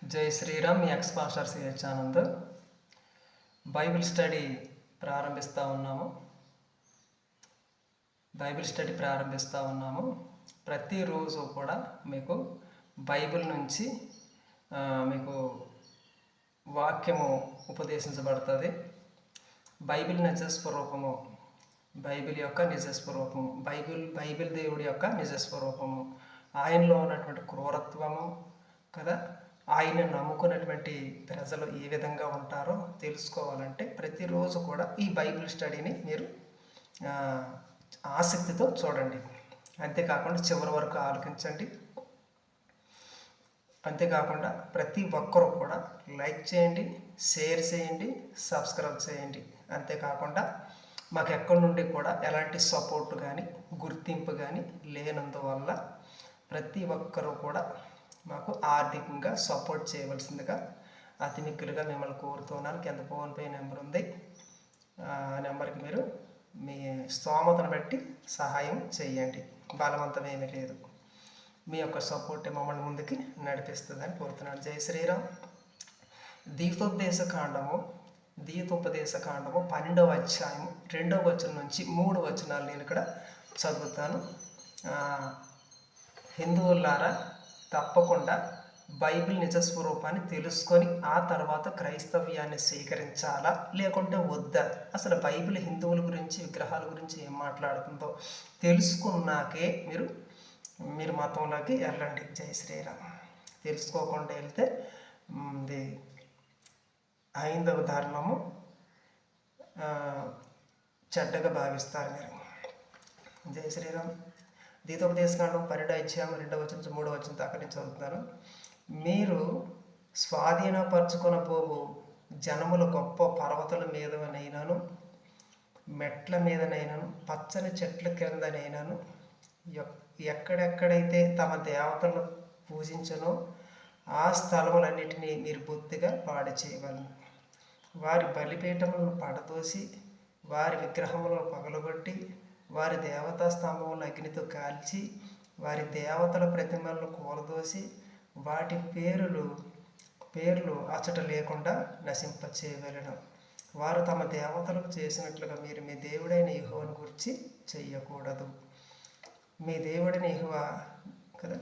జై శ్రీరామ్. మీ ex pastor CH Anand. Bible study ప్రారంభిస్తూ ఉన్నాము. ప్రతిరోజు కూడా మీకు బైబిల్ నుంచి మీకు వాక్యము ఉపదేశించబడుతుంది. బైబిల్ నిజస్వరూపము, బైబిల్ యొక్క నిజస్వరూపము, బైబిల్ దేవుడి యొక్క నిజస్వరూపము, ఆయనలో ఉన్నటువంటి క్రూరత్వము కదా, ఆయన నమ్ముకున్నటువంటి ప్రజలు ఏ విధంగా ఉంటారో తెలుసుకోవాలంటే ప్రతిరోజు కూడా ఈ బైబిల్ స్టడీని మీరు ఆసక్తితో చూడండి. అంతేకాకుండా చివరి వరకు ఆలకించండి. అంతేకాకుండా ప్రతి ఒక్కరూ కూడా లైక్ చేయండి, షేర్ చేయండి, సబ్స్క్రైబ్ చేయండి. అంతేకాకుండా మాకు ఎక్కడి నుండి కూడా ఎలాంటి సపోర్ట్ కానీ గుర్తింపు కానీ లేనందువల్ల ప్రతి ఒక్కరూ కూడా మాకు ఆర్థికంగా సపోర్ట్ చేయవలసిందిగా అతి మిక్కులుగా మిమ్మల్ని కోరుతున్నాను. కింద ఫోన్పే నెంబర్ ఉంది. ఆ నెంబర్కి మీరు మీ స్తోమతను బట్టి సహాయం చేయండి. బలవంతం ఏమీ లేదు. మీ యొక్క సపోర్ట్ మమ్మల్ని ముందుకి నడిపిస్తుందని కోరుతున్నాను. జై శ్రీరామ్. దీపోపదేశ కాండము 12వ అధ్యాయం 2వ వచనం నుంచి 3 వచనాలు నేను ఇక్కడ చదువుతాను. హిందువులారా, తప్పకుండా బైబిల్ నిజస్వరూపాన్ని తెలుసుకొని ఆ తర్వాత క్రైస్తవ్యాన్ని స్వీకరించాలా లేకుంటే వద్దా, అసలు బైబిల్ హిందువుల గురించి విగ్రహాల గురించి ఏం మాట్లాడుతుందో తెలుసుకున్నాకే మీరు మతంలోకి వెళ్ళండి. జై శ్రీరామ్. తెలుసుకోకుండా వెళ్తే హైందవ ధర్మము చెడ్డగా భావిస్తారు మీరు. జై శ్రీరామ్. ద్వితోపదేశకాండం 12వ అధ్యాయం 2వ వచనం నుంచి 3వ వచనం దాకా నేను చదువుతున్నాను. మీరు స్వాధీనపరచుకొనబోవు జనముల గొప్ప పర్వతాల మీదనైనాను, మెట్ల మీదనైనాను, పచ్చని చెట్ల కిందనైనాను, ఎక్కడెక్కడైతే తమ దేవతలను పూజించనో ఆ స్థలములన్నిటినీ మీరు బొత్తిగా పాడు చేయగలను. వారి బలిపీఠములను పడదోసి వారి విగ్రహములను పగలగొట్టి వారి దేవతా స్తంభములను అగ్నితో కాల్చి వారి దేవతల ప్రతిమలను కూలదోసి వాటి పేర్లు అచట లేకుండా నశింపచేయవలెను. వారు తమ దేవతలకు చేసినట్లుగా మీరు మీ దేవుడైన యెహోవాను గురించి చెయ్యకూడదు. మీ దేవుడైన యెహోవా కదా,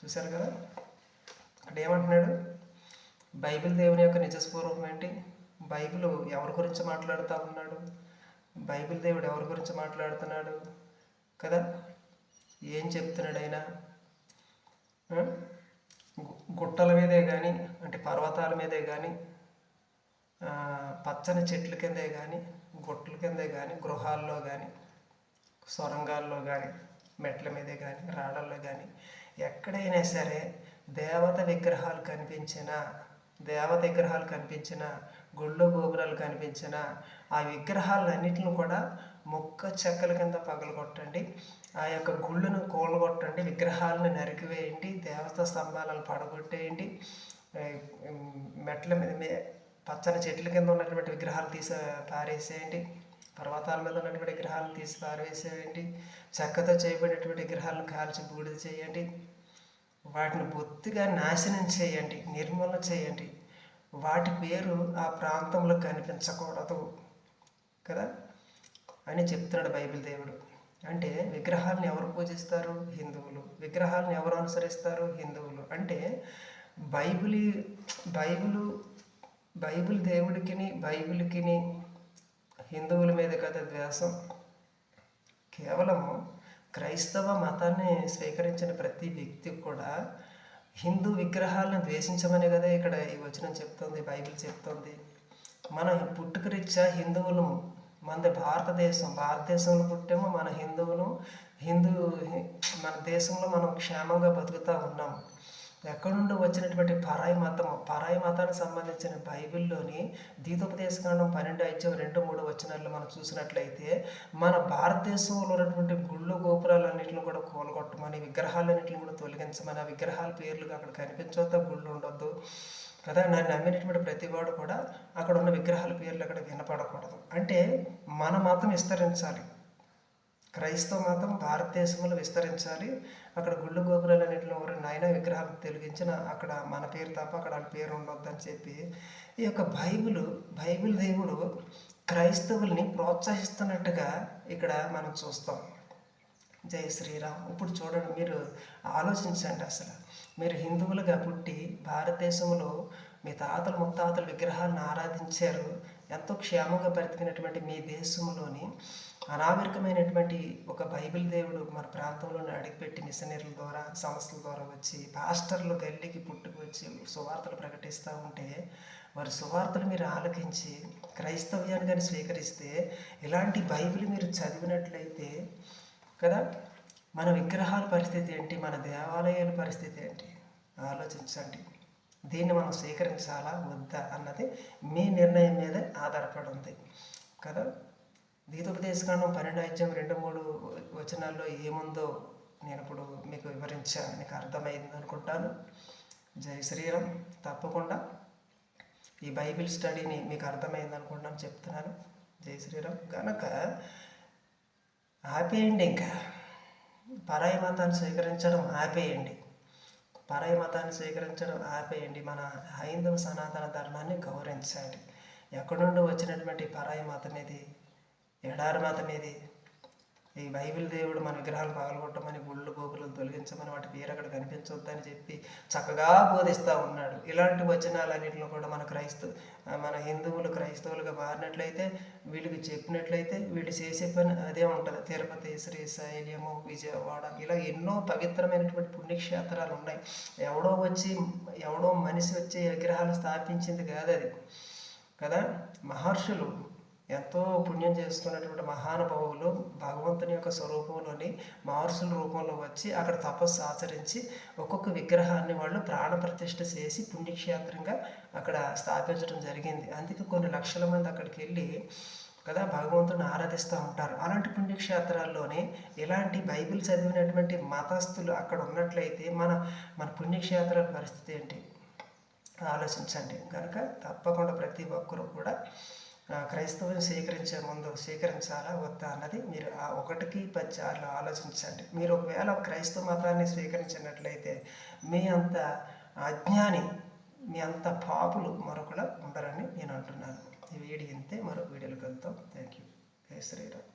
చూశారు కదా అక్కడ ఏమంటున్నాడు? బైబిల్ దేవుని యొక్క నిజస్వరూపం ఏంటి? బైబిల్ ఎవరి గురించి మాట్లాడుతూ ఉన్నాడు? బైబిల్ దేవుడు ఎవరి గురించి మాట్లాడుతున్నాడు కదా? ఏం చెప్తున్నాడు ఆయన? గుట్టల మీదే కానీ, అంటే పర్వతాల మీదే కానీ, పచ్చని చెట్ల కిందే కానీ, గుట్టల కిందే కానీ, గృహాల్లో కానీ, సొరంగాల్లో కానీ, మెట్ల మీదే కానీ, రాళ్ళల్లో కానీ ఎక్కడైనా సరే దేవత విగ్రహాలు కనిపించిన గుళ్ళు గోపురాలు కనిపించిన ఆ విగ్రహాలన్నిటిని కూడా ముక్క చెక్కల కింద పగలగొట్టండి. ఆ యొక్క గుళ్ళను కూలగొట్టండి, విగ్రహాలను నరికివేయండి, దేవతా స్తంభాలను పడగొట్టేయండి, మెట్ల మీద పచ్చని చెట్ల కింద ఉన్నటువంటి విగ్రహాలు తీసి పారేసేయండి, పర్వతాల మీద ఉన్నటువంటి విగ్రహాలను తీసి పారవేసేయండి, చెక్కతో చేయబడినటువంటి విగ్రహాలను కాల్చి బూడిద చేయండి, వాటిని బొత్తిగా నాశనం చేయండి, నిర్మూలన చేయండి. వాటి పేరు ఆ ప్రాంతంలో కనిపించకూడదు కదా అని చెప్తున్నాడు బైబిల్ దేవుడు. అంటే విగ్రహాలను ఎవరు పూజిస్తారు? హిందువులు. విగ్రహాలను ఎవరు అనుసరిస్తారు? హిందువులు. అంటే బైబిల్ దేవుడికిని బైబిల్కిని హిందువుల మీద కదా ద్వేషం. కేవలము క్రైస్తవ మతాన్ని స్వీకరించిన ప్రతి వ్యక్తి కూడా హిందూ విగ్రహాలను ద్వేషించమని కదా ఇక్కడ ఈ వచనం చెప్తుంది, బైబిల్ చెప్తుంది. మన పుట్టుకరీత్యా హిందువులు, మనది భారతదేశంలో పుట్టాము. మన మన దేశంలో మనం క్షేమంగా బతుకుతూ ఉన్నాము. ఎక్కడి నుండి వచ్చినటువంటి పరాయి మతానికి సంబంధించిన బైబిల్లోని ద్వితోపదేశకాండం 12వ అధ్యాయం 2-3 వచనాల్లో మనం చూసినట్లయితే మన భారతదేశంలో ఉన్నటువంటి గుళ్ళు గోపురాలన్నింటిని కూడా కూలగొట్టమని, విగ్రహాలన్నింటిని కూడా తొలగించమని, ఆ విగ్రహాల పేర్లు అక్కడ కనిపించవద్దు, గుళ్ళు ఉండొద్దు కదా. నన్ను నమ్మినటువంటి ప్రతివాడు కూడా అక్కడ ఉన్న విగ్రహాల పేర్లు అక్కడ వినపడకూడదు. అంటే మన మతం విస్తరించాలి, క్రైస్తవ మతం భారతదేశంలో విస్తరించాలి. అక్కడ గుళ్ళు గోపురాలు అన్నింటిలో నాయన విగ్రహాలు తొలగించిన అక్కడ మన పేరు తప్ప అక్కడ వాళ్ళ పేరు ఉండొద్దని చెప్పి ఈ యొక్క బైబిల్ దేవుడు క్రైస్తవుల్ని ప్రోత్సహిస్తున్నట్టుగా ఇక్కడ మనం చూస్తాం. జై శ్రీరామ్. ఇప్పుడు చూడండి, మీరు ఆలోచించండి. అసలు మీరు హిందువులుగా పుట్టి భారతదేశంలో మీ తాతలు ముత్తాతలు విగ్రహాలను ఆరాధించారు. ఎంతో క్షేమంగా బ్రతికినటువంటి మీ దేశంలోని అనాగరికమైనటువంటి ఒక బైబిల్ దేవుడు మన ప్రాంతంలోనే అడిగిపెట్టి మిషనరీల ద్వారా సంస్థల ద్వారా వచ్చి పాస్టర్లు గల్లీకి పుట్టుకు వచ్చి సువార్తలు ప్రకటిస్తూ ఉంటే వారి సువార్తలు మీరు ఆలకించి క్రైస్తవ్యాన్ని కానీ స్వీకరిస్తే, ఇలాంటి బైబిల్ మీరు చదివినట్లయితే కదా, మన విగ్రహాల పరిస్థితి ఏంటి, మన దేవాలయాల పరిస్థితి ఏంటి ఆలోచించండి. దీన్ని మనం స్వీకరించాలా వద్దా అన్నది మీ నిర్ణయం మీదే ఆధారపడి ఉంది కదా. గీతోపదేశకాండం 12:2-3 వచనాల్లో ఏముందో నేను ఇప్పుడు మీకు వివరించాను, మీకు అర్థమైంది అనుకుంటాను. జై శ్రీరామ్. తప్పకుండా ఈ బైబిల్ స్టడీని మీకు అర్థమైంది అనుకుంటాను, చెప్తున్నాను. జై శ్రీరామ్. కనుక ఆపేయండి, ఇంకా పరాయి మతాన్ని స్వీకరించడం ఆపేయండి, పరాయి మతాన్ని స్వీకరించడం ఆపేయండి. మన హైందవ సనాతన ధర్మాన్ని గౌరవించాలి. ఎక్కడి నుండి వచ్చినటువంటి పరాయి మతం ఇది, ఎడారి మతం ఇది. ఈ బైబిల్ దేవుడు మన విగ్రహాలు పగలగొట్టమని, గుళ్ళు గోపులను తొలగించమని, వాటి పేరు అక్కడ కనిపించొద్దని చెప్పి చక్కగా బోధిస్తూ ఉన్నాడు. ఇలాంటి వచనాలన్నింటిలో కూడా మన హిందువులు క్రైస్తవులుగా మారినట్లయితే, వీళ్ళకి చెప్పినట్లయితే వీళ్ళు చేసే పని అదే ఉంటుంది. తిరుపతి, శ్రీశైలము, విజయవాడ, ఇలా ఎన్నో పవిత్రమైనటువంటి పుణ్యక్షేత్రాలు ఉన్నాయి. ఎవడో మనిషి వచ్చి విగ్రహాలు స్థాపించింది కాదు అది కదా. మహర్షులు ఎంతో పుణ్యం చేసుకున్నటువంటి మహానుభావులు భగవంతుని యొక్క స్వరూపంలోని మహర్షుల రూపంలో వచ్చి అక్కడ తపస్సు ఆచరించి ఒక్కొక్క విగ్రహాన్ని వాళ్ళు ప్రాణప్రతిష్ఠ చేసి పుణ్యక్షేత్రంగా అక్కడ స్థాపించడం జరిగింది. అందుకే కొన్ని లక్షల మంది అక్కడికి వెళ్ళి కదా భగవంతుని ఆరాధిస్తూ ఉంటారు. అలాంటి పుణ్యక్షేత్రాల్లోనే ఇలాంటి బైబిల్ చదివినటువంటి మతస్థులు అక్కడ ఉన్నట్లయితే మన పుణ్యక్షేత్రాల పరిస్థితి ఏంటి ఆలోచించండి. కనుక తప్పకుండా ప్రతి ఒక్కరూ కూడా క్రైస్తవుని స్వీకరించే ముందు స్వీకరించాలా వద్దా అన్నది మీరు 1-10 సార్లు ఆలోచించండి. మీరు ఒకవేళ క్రైస్తవ మతాన్ని స్వీకరించినట్లయితే మీ అంత అజ్ఞాని, మీ అంత పాపులు మరొకరు ఉండరని నేను అంటున్నాను. ఈ వీడియో ఇంతే, మరొక వీడియోకి వెళ్తాం. Thank you. జై శ్రీరామ్.